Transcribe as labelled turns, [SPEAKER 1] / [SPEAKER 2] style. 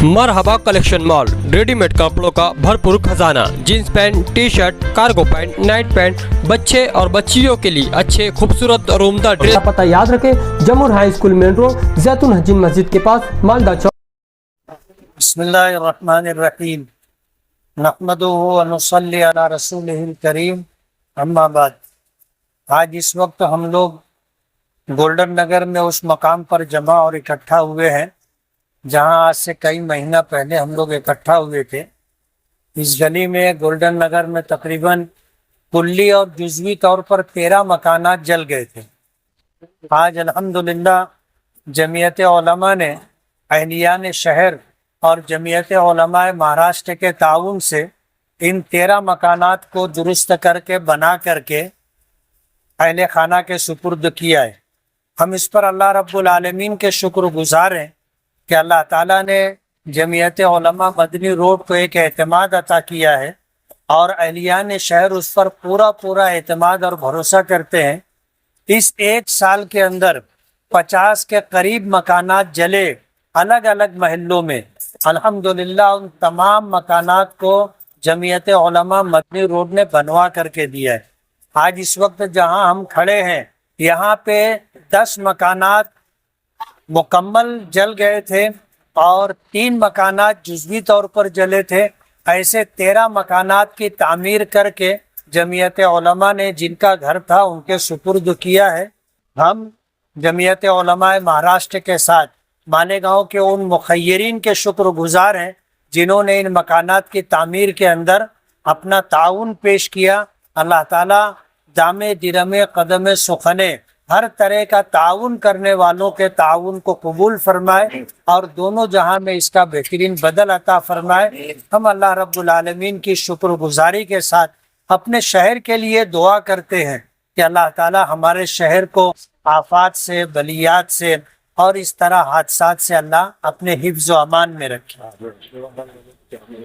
[SPEAKER 1] मरहबा collection mall, readymade कपड़ों का भरपूर खजाना, jeans pant, T shirt, cargo pant, night pant, बच्चे और बच्चियों के लिए अच्छे खूबसूरत और उम्दा ड्रेस।
[SPEAKER 2] पता याद रखें, जमुर हाई स्कूल मेन रोड, जैतून हजीन मस्जिद के पास, मालदा चौक।
[SPEAKER 3] बिस्मिल्लाहिर्रहमानिर्रहीम। नहमदुहु व नुसल्ली अला रसूलिहिल करीम, अम्मा बाद। आज इस वक्त हम लोग गोल्डन नगर में उस मकाम पर जमा और इकट्ठा हुए हैं जहां आज से कई महीना पहले हम लोग इकट्ठा हुए थे। इस गली में गोल्डन नगर में तकरीबन कुल्ली और जुज़वी तौर पर 13 मकानात जल गए थे। आज अल्हम्दुलिल्लाह जमीयत उलमा ने, अहलियान शहर और जमीयत उलमा महाराष्ट्र के ताउन से इन 13 मकानात को दुरुस्त करके बना करके अहले खाना के सुपुर्द किया है। हम इस पर अल्लाह रब्बुल आलमीन के शुक्रगुजार हैं कि अल्लाह ताला ने जमीयत उलमा मदनी रोड को एक एतमाद अता किया है और अहलियान शहर उस पर पूरा एतमाद और भरोसा करते हैं। इस एक साल के अंदर 50 के करीब मकानात जले अलग अलग महल्लों में। अल्हम्दुलिल्लाह उन तमाम मकानात को जमीयत उलमा मदनी रोड ने बनवा करके दिया है। आज इस वक्त जहां हम खड़े हैं यहाँ पे 10 मकानात मुकम्मल जल गए थे और 3 मकानात जुज़वी तौर पर जले थे। ऐसे 13 मकानात की तामीर करके जमीयत उलमा ने जिनका घर था उनके सुपुर्द किया है। हम जमीयत उलमा महाराष्ट्र के साथ मालेगांव के उन मुखय्यरीन के शुक्रगुजार हैं जिन्होंने इन मकानात की तामीर के अंदर अपना ताउन पेश किया। अल्लाह ताला दामे दिरमे कदमे सुखने हर तरह का ताउन करने वालों के ताउन को कबूल फरमाए और दोनों जहां में इसका बेहतरीन बदल अता फरमाए। हम अल्लाह रब्बुल आलमीन की शुक्रगुजारी के साथ अपने शहर के लिए दुआ करते हैं कि अल्लाह ताला हमारे शहर को आफात से, बलियात से और इस तरह हादसात से अल्लाह अपने हिफ्ज़ व अमान में रखे।